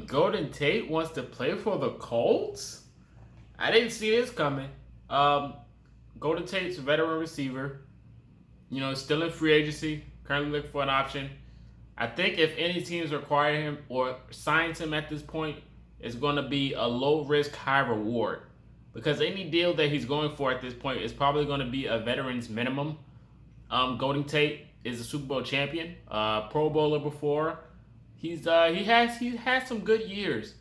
Golden Tate wants to play for the Colts? I didn't see this coming. Um, Golden Tate's a veteran receiver. Still in free agency. Currently looking for an option. I think if any teams require him or signs him at this point, it's going to be a low risk, high reward. Because any deal that he's going for at this point is probably going to be a veteran's minimum. Golden Tate is a Super Bowl champion, Pro Bowler before. He has some good years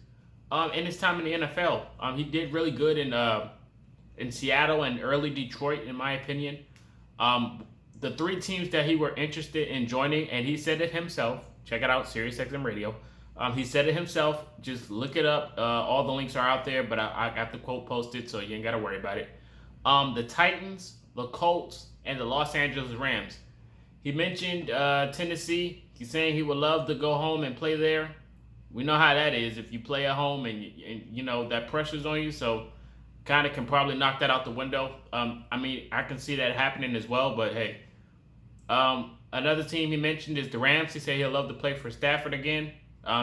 in his time in the NFL. He did really good in Seattle and early Detroit, in my opinion. The three teams that he were interested in joining, and he said it himself. Check it out, SiriusXM Radio. He said it himself. Just look it up. All the links are out there, but I got the quote posted, so you ain't got to worry about it. The Titans, the Colts, and the Los Angeles Rams. He mentioned Tennessee. He's saying he would love to go home and play there. We know how that is. If you play at home and that pressure's on you, so kind of can probably knock that out the window. I can see that happening as well, but hey. Another team he mentioned is the Rams. He said he'll love to play for Stafford again.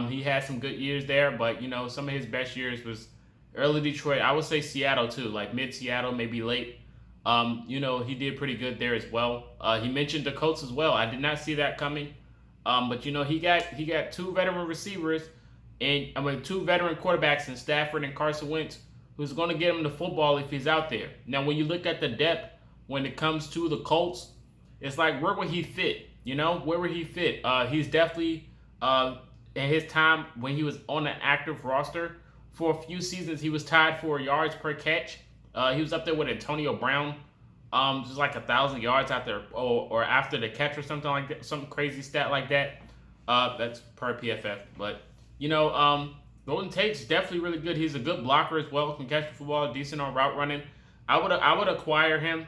He had some good years there, but some of his best years was early Detroit. I would say Seattle too, like mid Seattle, maybe late. He did pretty good there as well. He mentioned the Colts as well. I did not see that coming. But he got two veteran receivers and two veteran quarterbacks in Stafford and Carson Wentz, who's going to get him the football if he's out there. Now, when you look at the depth when it comes to the Colts, it's like, where would he fit? Where would he fit? He's definitely, in his time when he was on an active roster, for a few seasons, he was tied for yards per catch. He was up there with Antonio Brown, just like 1,000 yards after or after the catch or something like that, some crazy stat like that. That's per PFF. But Golden Tate's definitely really good. He's a good blocker as well. Can catch the football, decent on route running. I would acquire him,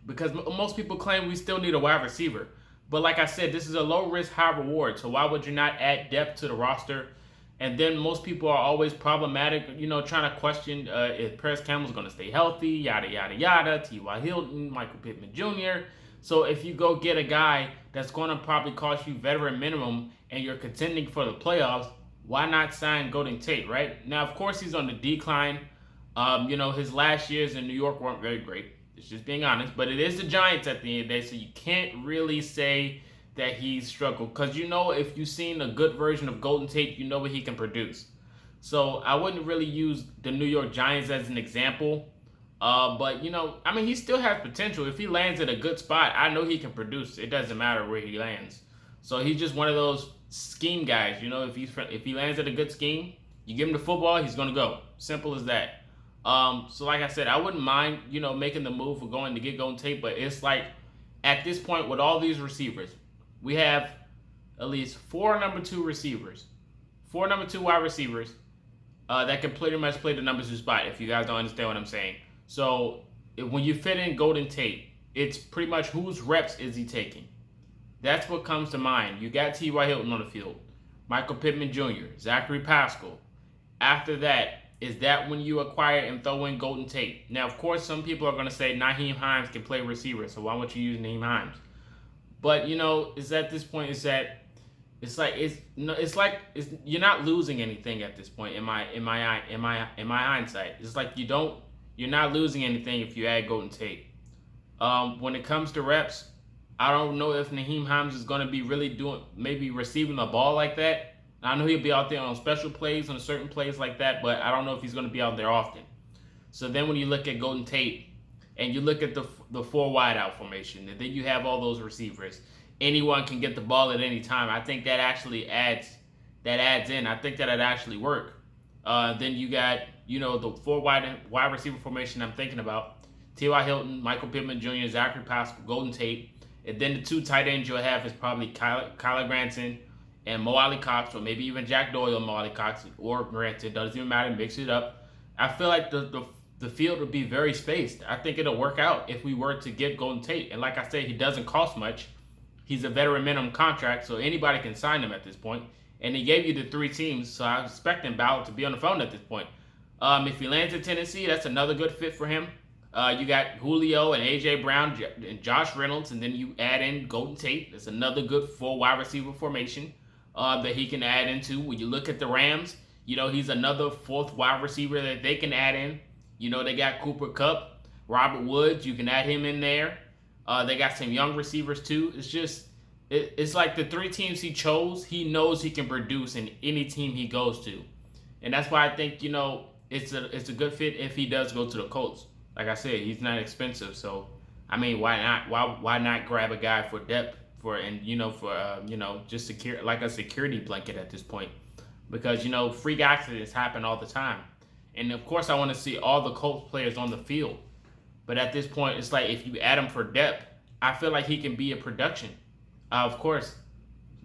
because most people claim we still need a wide receiver. But like I said, this is a low risk, high reward. So why would you not add depth to the roster? And then most people are always problematic, trying to question if Paris Campbell's going to stay healthy, yada, yada, yada, T.Y. Hilton, Michael Pittman Jr. So if you go get a guy that's going to probably cost you veteran minimum and you're contending for the playoffs, why not sign Golden Tate, right? Now, of course, he's on the decline. His last years in New York weren't very great. It's just being honest. But it is the Giants at the end of the day, so you can't really say that he's struggled. Because if you've seen a good version of Golden Tate, you know what he can produce. So I wouldn't really use the New York Giants as an example. But, he still has potential. If he lands at a good spot, I know he can produce. It doesn't matter where he lands. So he's just one of those scheme guys. If he lands at a good scheme, you give him the football, he's going to go. Simple as that. So like I said, I wouldn't mind, making the move for going to get Golden Tate, but it's like at this point with all these receivers, we have at least four number two wide receivers that can pretty much play the number two spot, if you guys don't understand what I'm saying. So when you fit in Golden Tate, it's pretty much whose reps is he taking? That's what comes to mind. You got T.Y. Hilton on the field, Michael Pittman Jr., Zachary Pascal. After that, is that when you acquire and throw in Golden Tate? Now, of course, some people are going to say Nyheim Hines can play receiver, so why won't you use Nyheim Hines? But it's at this point is that you're not losing anything at this point in my hindsight. It's like you're not losing anything if you add Golden Tate. When it comes to reps, I don't know if Nyheim Hines is going to be really maybe receiving the ball like that. I know he'll be out there on special plays, on certain plays like that, but I don't know if he's going to be out there often. So then when you look at Golden Tate and you look at the four wide out formation, and then you have all those receivers, anyone can get the ball at any time. I think that actually adds in. I think that'd actually work. Then you got, the four wide receiver formation I'm thinking about. T.Y. Hilton, Michael Pittman Jr., Zachary Pascal, Golden Tate. And then the two tight ends you'll have is probably Kyler Granson and Mo Alley Cox, or maybe even Jack Doyle and Mo Alley Cox, or Granson. Doesn't even matter. Mix it up. I feel like the field would be very spaced. I think it'll work out if we were to get Golden Tate. And like I said, he doesn't cost much. He's a veteran minimum contract, so anybody can sign him at this point. And he gave you the three teams, so I expect him to be on the phone at this point. If he lands in Tennessee, that's another good fit for him. You got Julio and A.J. Brown and Josh Reynolds, and then you add in Golden Tate. That's another good full wide receiver formation. that he can add into. When you look at the Rams, he's another fourth wide receiver that they can add in. They got Cooper Kupp, Robert Woods. You can add him in there. They got some young receivers too. It's like the three teams he chose, he knows he can produce in any team he goes to. And that's why I think, it's a good fit if he does go to the Colts. Like I said, he's not expensive. So, I mean, why not? Why not grab a guy for depth just secure, like a security blanket at this point? Because, freak accidents happen all the time. And, of course, I want to see all the Colts players on the field. But at this point, it's like if you add him for depth, I feel like he can be a production. Of course,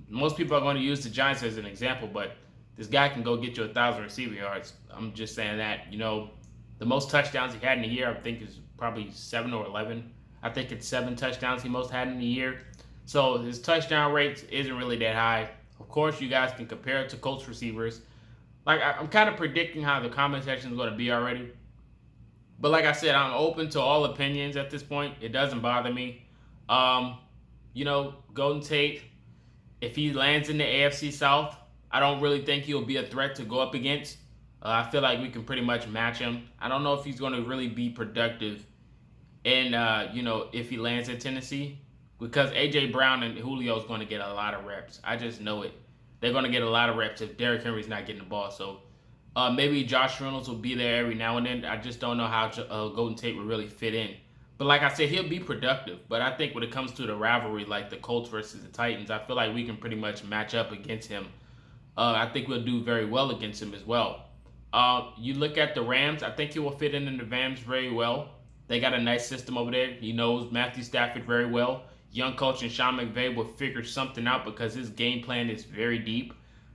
most people are going to use the Giants as an example, but this guy can go get you 1,000 receiving yards. I'm just saying that. The most touchdowns he had in a year, I think, is probably 7 or 11. I think it's 7 touchdowns he most had in a year. So his touchdown rates isn't really that high. Of course, you guys can compare it to Colts receivers. Like, I'm kind of predicting how the comment section is going to be already. But like I said, I'm open to all opinions at this point. It doesn't bother me. Golden Tate, if he lands in the AFC South, I don't really think he'll be a threat to go up against. I feel like we can pretty much match him. I don't know if he's going to really be productive and, if he lands in Tennessee. Because A.J. Brown and Julio is going to get a lot of reps. I just know it. They're going to get a lot of reps if Derrick Henry's not getting the ball. So maybe Josh Reynolds will be there every now and then. I just don't know how Golden Tate will really fit in. But like I said, he'll be productive. But I think when it comes to the rivalry, like the Colts versus the Titans, I feel like we can pretty much match up against him. I think we'll do very well against him as well. You look at the Rams, I think he will fit in the Rams very well. They got a nice system over there. He knows Matthew Stafford very well. Young coach and Sean McVay will figure something out because his game plan is very deep.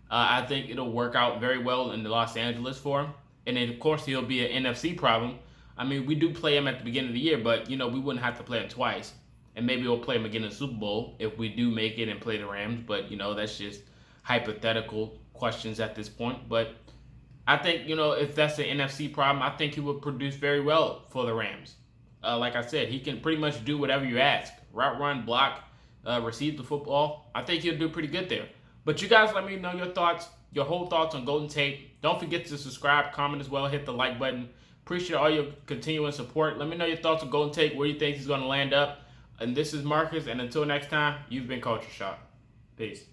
I think it'll work out very well in Los Angeles for him. And then, of course, he'll be an NFC problem. I mean, we do play him at the beginning of the year, but, we wouldn't have to play him twice. And maybe we'll play him again in the Super Bowl if we do make it and play the Rams. But, that's just hypothetical questions at this point. But I think, if that's the NFC problem, I think he will produce very well for the Rams. Like I said, he can pretty much do whatever you ask. Route run, block, receive the football. I think he'll do pretty good there. But you guys let me know your thoughts, your whole thoughts on Golden Tate. Don't forget to subscribe, comment as well, hit the like button. Appreciate all your continuing support. Let me know your thoughts on Golden Tate, where you think he's going to land up. And this is Marcus, and until next time, you've been Culture Shock. Peace.